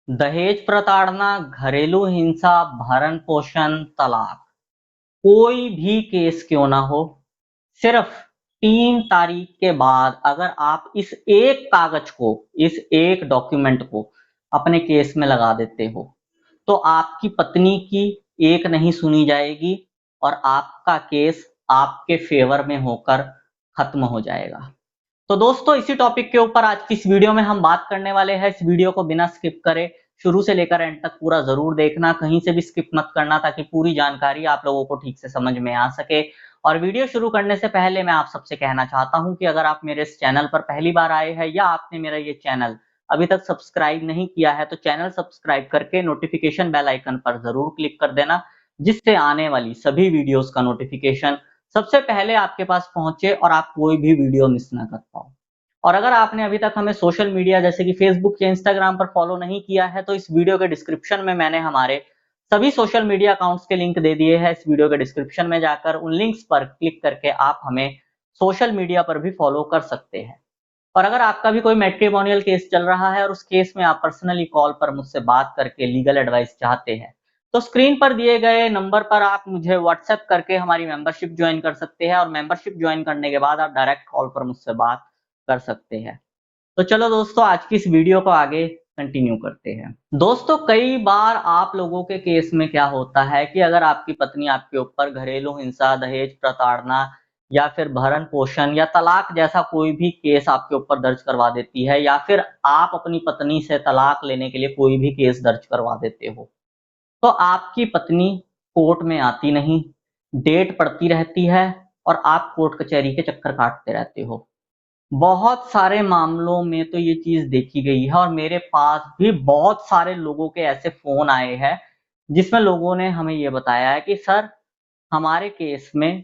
दहेज प्रताड़ना, घरेलू हिंसा, भरण पोषण, तलाक, कोई भी केस क्यों ना हो, सिर्फ 3 तारीख के बाद अगर आप इस एक कागज को, इस एक डॉक्यूमेंट को अपने केस में लगा देते हो, तो आपकी पत्नी की एक नहीं सुनी जाएगी और आपका केस आपके फेवर में होकर खत्म हो जाएगा। तो दोस्तों, इसी टॉपिक के ऊपर आज की इस वीडियो में हम बात करने वाले हैं। इस वीडियो को बिना स्किप करे शुरू से लेकर एंड तक पूरा जरूर देखना, कहीं से भी स्किप मत करना, ताकि पूरी जानकारी आप लोगों को ठीक से समझ में आ सके। और वीडियो शुरू करने से पहले मैं आप सबसे कहना चाहता हूं कि अगर आप मेरे इस चैनल पर पहली बार आए हैं या आपने मेरा ये चैनल अभी तक सब्सक्राइब नहीं किया है, तो चैनल सब्सक्राइब करके नोटिफिकेशन बेल आइकन पर जरूर क्लिक कर देना, जिससे आने वाली सभी वीडियोस का नोटिफिकेशन सबसे पहले आपके पास पहुंचे और आप कोई भी वीडियो मिस ना कर पाओ। और अगर आपने अभी तक हमें सोशल मीडिया जैसे कि फेसबुक या इंस्टाग्राम पर फॉलो नहीं किया है, तो इस वीडियो के डिस्क्रिप्शन में मैंने हमारे सभी सोशल मीडिया अकाउंट्स के लिंक दे दिए हैं। इस वीडियो के डिस्क्रिप्शन में जाकर उन लिंक्स पर क्लिक करके आप हमें सोशल मीडिया पर भी फॉलो कर सकते हैं। और अगर आपका भी कोई मैट्रिमोनियल केस चल रहा है और उस केस में आप पर्सनली कॉल पर मुझसे बात करके लीगल एडवाइस चाहते हैं, तो स्क्रीन पर दिए गए नंबर पर आप मुझे व्हाट्सएप करके हमारी मेंबरशिप ज्वाइन कर सकते हैं, और मेंबरशिप ज्वाइन करने के बाद आप डायरेक्ट कॉल पर मुझसे बात कर सकते हैं। तो चलो दोस्तों, आज की इस वीडियो को आगे कंटिन्यू करते हैं। दोस्तों, कई बार आप लोगों के केस में क्या होता है कि अगर आपकी पत्नी आपके ऊपर घरेलू हिंसा, दहेज प्रताड़ना या फिर भरण पोषण या तलाक जैसा कोई भी केस आपके ऊपर दर्ज करवा देती है, या फिर आप अपनी पत्नी से तलाक लेने के लिए कोई भी केस दर्ज करवा देते हो, तो आपकी पत्नी कोर्ट में आती नहीं, डेट पड़ती रहती है और आप कोर्ट कचहरी के चक्कर काटते रहते हो। बहुत सारे मामलों में तो ये चीज़ देखी गई है, और मेरे पास भी बहुत सारे लोगों के ऐसे फ़ोन आए हैं, जिसमें लोगों ने हमें ये बताया है कि सर, हमारे केस में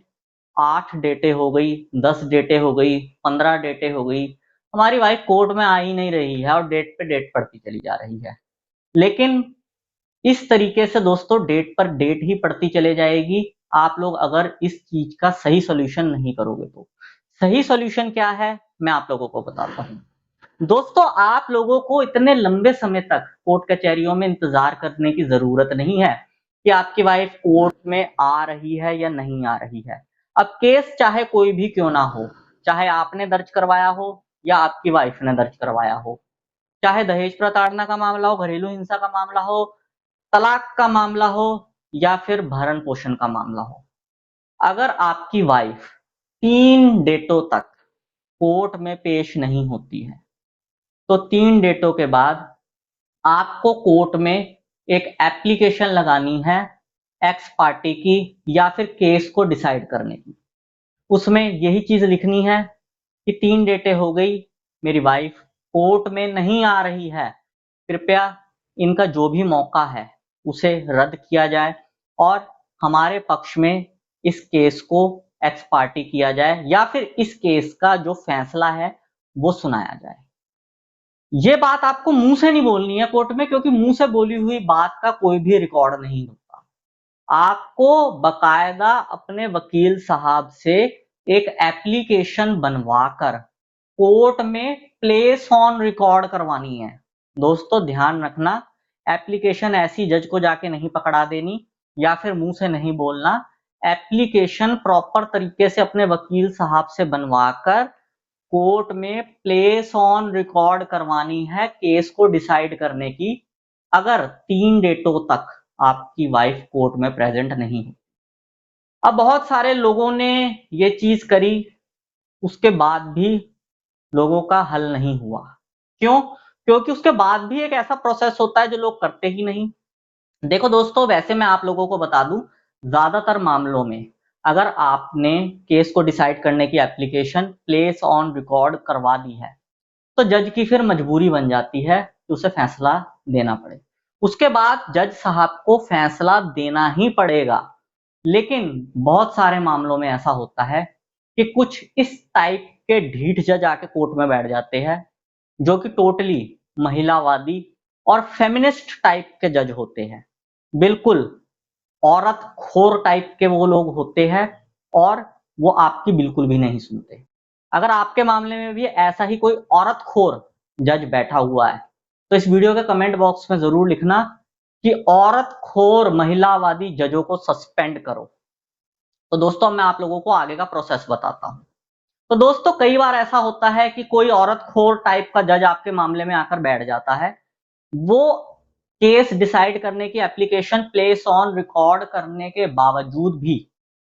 8 डेटें हो गई, 10 डेटें हो गई, 15 डेटें हो गई, हमारी वाइफ़ कोर्ट में आ ही नहीं रही है और डेट पे डेट पड़ती चली जा रही है। लेकिन इस तरीके से दोस्तों डेट पर डेट ही पड़ती चले जाएगी, आप लोग अगर इस चीज़ का सही सॉल्यूशन नहीं करोगे तो। सही सॉल्यूशन क्या है, मैं आप लोगों को बताता हूँ। दोस्तों, आप लोगों को इतने लंबे समय तक कोर्ट कचहरियों में इंतजार करने की जरूरत नहीं है कि आपकी वाइफ कोर्ट में आ रही है या नहीं आ रही है। अब केस चाहे कोई भी क्यों ना हो, चाहे आपने दर्ज करवाया हो या आपकी वाइफ ने दर्ज करवाया हो, चाहे दहेज प्रताड़ना का मामला हो, घरेलू हिंसा का मामला हो, तलाक का मामला हो या फिर भरण पोषण का मामला हो, अगर आपकी वाइफ 3 डेटों तक कोर्ट में पेश नहीं होती है, तो 3 डेटों के बाद आपको कोर्ट में एक एप्लीकेशन लगानी है एक्स पार्टी की, या फिर केस को डिसाइड करने की। उसमें यही चीज लिखनी है कि 3 डेटें हो गई, मेरी वाइफ कोर्ट में नहीं आ रही है, कृपया इनका जो भी मौका है उसे रद्द किया जाए और हमारे पक्ष में इस केस को एक्स पार्टी किया जाए, या फिर इस केस का जो फैसला है वो सुनाया जाए। ये बात आपको मुंह से नहीं बोलनी है कोर्ट में, क्योंकि मुंह से बोली हुई बात का कोई भी रिकॉर्ड नहीं होता। आपको बकायदा अपने वकील साहब से एक एप्लीकेशन बनवाकर कोर्ट में प्लेस ऑन रिकॉर्ड करवानी है। दोस्तों, ध्यान रखना, एप्लीकेशन ऐसी जज को जाके नहीं पकड़ा देनी या फिर मुंह से नहीं बोलना। एप्लीकेशन प्रॉपर तरीके से अपने वकील साहब से बनवाकर कोर्ट में प्लेस ऑन रिकॉर्ड करवानी है केस को डिसाइड करने की, अगर 3 डेटों तक आपकी वाइफ कोर्ट में प्रेजेंट नहीं है। अब बहुत सारे लोगों ने ये चीज करी, उसके बाद भी लोगों का हल नहीं हुआ। क्यों? क्योंकि उसके बाद भी एक ऐसा प्रोसेस होता है जो लोग करते ही नहीं। देखो दोस्तों, वैसे मैं आप लोगों को बता दूं, ज्यादातर मामलों में अगर आपने केस को डिसाइड करने की एप्लीकेशन प्लेस ऑन रिकॉर्ड करवा दी है, तो जज की फिर मजबूरी बन जाती है कि उसे फैसला देना पड़े। उसके बाद जज साहब को फैसला देना ही पड़ेगा। लेकिन बहुत सारे मामलों में ऐसा होता है कि कुछ इस टाइप के ढीठ जज आके कोर्ट में बैठ जाते हैं, जो कि टोटली महिलावादी और फेमिनिस्ट टाइप के जज होते हैं। बिल्कुल औरत खोर टाइप के वो लोग होते हैं, और वो आपकी बिल्कुल भी नहीं सुनते। अगर आपके मामले में भी ऐसा ही कोई औरत खोर जज बैठा हुआ है, तो इस वीडियो के कमेंट बॉक्स में जरूर लिखना कि औरत खोर महिलावादी जजों को सस्पेंड करो। तो दोस्तों मैं आप लोगों को आगे का प्रोसेस बताता हूं। तो दोस्तों कई बार ऐसा होता है कि कोई औरत खोर टाइप का जज आपके मामले में आकर बैठ जाता है। वो केस डिसाइड करने की एप्लीकेशन प्लेस ऑन रिकॉर्ड करने के बावजूद भी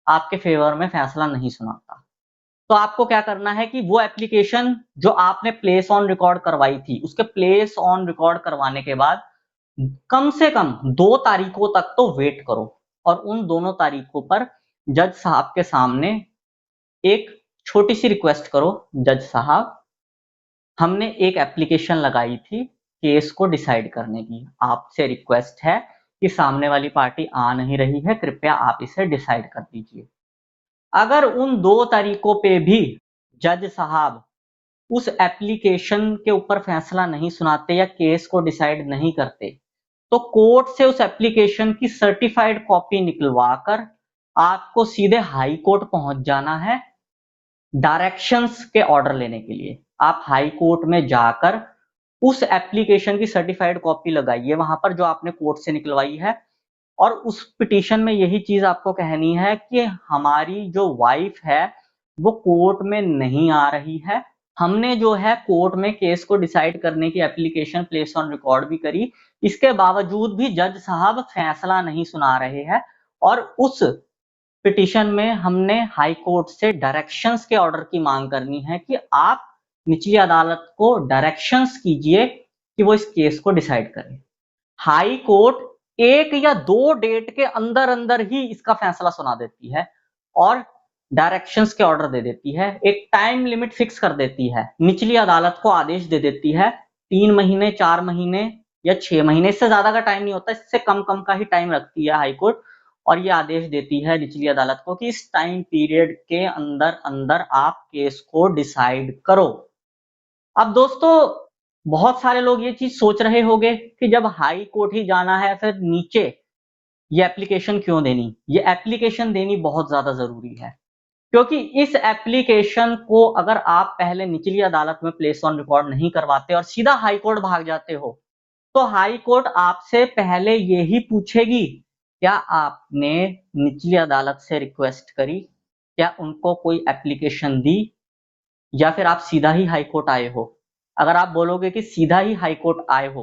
आपके फेवर में फैसला नहीं सुनाता। तो आपको क्या करना है कि वो एप्लीकेशन जो आपने प्लेस ऑन रिकॉर्ड करवाई थी, उसके प्लेस ऑन रिकॉर्ड करवाने के बाद कम से कम 2 तारीखों तक तो वेट करो और उन दोनों तारीखों पर जज साहब के सामने एक छोटी सी रिक्वेस्ट करो, जज साहब हमने एक एप्लीकेशन लगाई थी केस को डिसाइड करने की, आपसे रिक्वेस्ट है कि सामने वाली पार्टी आ नहीं रही है, कृपया आप इसे डिसाइड कर दीजिए। अगर उन 2 तारीखों पे भी जज साहब उस एप्लीकेशन के ऊपर फैसला नहीं सुनाते या केस को डिसाइड नहीं करते, तो कोर्ट से उस एप्लीकेशन की सर्टिफाइड कॉपी निकलवाकर आपको सीधे हाई कोर्ट पहुंच जाना है डायरेक्शंस के ऑर्डर लेने के लिए। आप हाई कोर्ट में जाकर उस एप्लीकेशन की सर्टिफाइड कॉपी लगाइए वहां पर जो आपने कोर्ट से निकलवाई है, और उस पिटीशन में यही चीज आपको कहनी है कि हमारी जो वाइफ है वो कोर्ट में नहीं आ रही है। हमने जो है कोर्ट में केस को डिसाइड करने की एप्लीकेशन प्लेस ऑन रिकॉर्ड भी करी, इसके बावजूद भी जज साहब फैसला नहीं सुना रहे हैं, और उस पिटीशन में हमने हाई कोर्ट से डायरेक्शंस के ऑर्डर की मांग करनी है कि आप निचली अदालत को डायरेक्शंस कीजिए कि वो इस केस को डिसाइड करे। हाई कोर्ट 1 या 2 डेट के अंदर अंदर ही इसका फैसला सुना देती है और डायरेक्शंस के ऑर्डर दे देती है, एक टाइम लिमिट फिक्स कर देती है, निचली अदालत को आदेश दे देती है 3 महीने, 4 महीने या 6 महीने, इससे ज्यादा का टाइम नहीं होता, इससे कम कम का ही टाइम रखती है हाई कोर्ट, और ये आदेश देती है निचली अदालत को कि इस टाइम पीरियड के अंदर अंदर आप केस को डिसाइड करो। अब दोस्तों बहुत सारे लोग ये चीज सोच रहे होंगे कि जब हाई कोर्ट ही जाना है फिर नीचे ये एप्लीकेशन क्यों देनी। ये एप्लीकेशन देनी बहुत ज्यादा जरूरी है, क्योंकि इस एप्लीकेशन को अगर आप पहले निचली अदालत में प्लेस ऑन रिकॉर्ड नहीं करवाते और सीधा हाई कोर्ट भाग जाते हो, तो हाई कोर्ट आपसे पहले यही पूछेगी क्या आपने निचली अदालत से रिक्वेस्ट करी, क्या उनको कोई एप्लीकेशन दी, या फिर आप सीधा ही हाई कोर्ट आए हो। अगर आप बोलोगे कि सीधा ही हाई कोर्ट आए हो,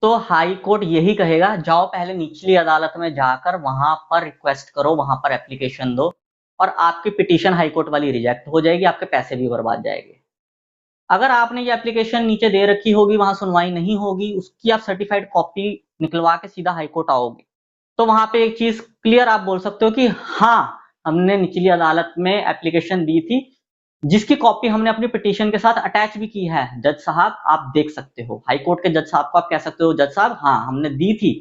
तो हाई कोर्ट यही कहेगा जाओ पहले निचली अदालत में जाकर वहां पर रिक्वेस्ट करो, वहां पर एप्लीकेशन दो, और आपकी पिटीशन हाई कोर्ट वाली रिजेक्ट हो जाएगी, आपके पैसे भी बर्बाद जाएंगे। अगर आपने ये एप्लीकेशन नीचे दे रखी होगी, वहां सुनवाई नहीं होगी, उसकी आप सर्टिफाइड कॉपी निकलवा के सीधा हाई कोर्ट आओगे, तो वहां पे एक चीज क्लियर आप बोल सकते हो कि हाँ हमने निचली अदालत में एप्लीकेशन दी थी, जिसकी कॉपी हमने अपनी पिटीशन के साथ अटैच भी की है, जज साहब आप देख सकते हो। हाई कोर्ट के जज साहब को आप कह सकते हो जज साहब हाँ हमने दी थी,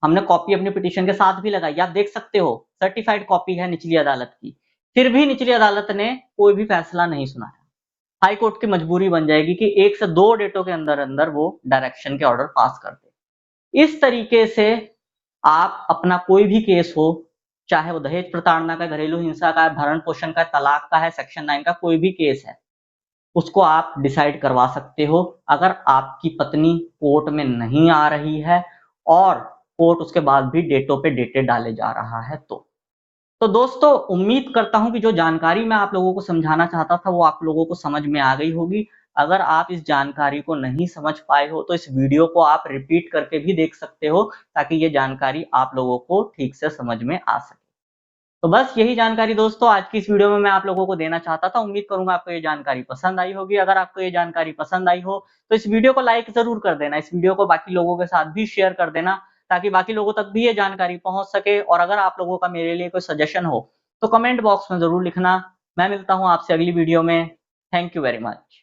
हमने कॉपी अपनी पिटीशन के साथ भी लगाई, आप देख सकते हो सर्टिफाइड कॉपी है निचली अदालत की। फिर भी निचली अदालत ने कोई भी फैसला नहीं सुनाया, हाई कोर्ट की मजबूरी बन जाएगी कि 1 से 2 डेटों के अंदर अंदर वो डायरेक्शन के ऑर्डर पास कर दे। इस तरीके से आप अपना कोई भी केस हो, चाहे वो दहेज प्रताड़ना का, घरेलू हिंसा का, भरण पोषण का, तलाक का है, सेक्शन 9 का कोई भी केस है, उसको आप डिसाइड करवा सकते हो अगर आपकी पत्नी कोर्ट में नहीं आ रही है और कोर्ट उसके बाद भी डेटों पे डेटे डाले जा रहा है। तो दोस्तों उम्मीद करता हूं कि जो जानकारी मैं आप लोगों को समझाना चाहता था वो आप लोगों को समझ में आ गई होगी। अगर आप इस जानकारी को नहीं समझ पाए हो तो इस वीडियो को आप रिपीट करके भी देख सकते हो, ताकि ये जानकारी आप लोगों को ठीक से समझ में आ सके। तो बस यही जानकारी दोस्तों आज की इस वीडियो में मैं आप लोगों को देना चाहता था। उम्मीद करूंगा आपको ये जानकारी पसंद आई होगी। अगर आपको ये जानकारी पसंद आई हो तो इस वीडियो को लाइक जरूर कर देना, इस वीडियो को बाकी लोगों के साथ भी शेयर कर देना, ताकि बाकी लोगों तक भी ये जानकारी पहुंच सके। और अगर आप लोगों का मेरे लिए कोई सजेशन हो तो कमेंट बॉक्स में जरूर लिखना। मैं मिलता हूं आपसे अगली वीडियो में। Thank you very much.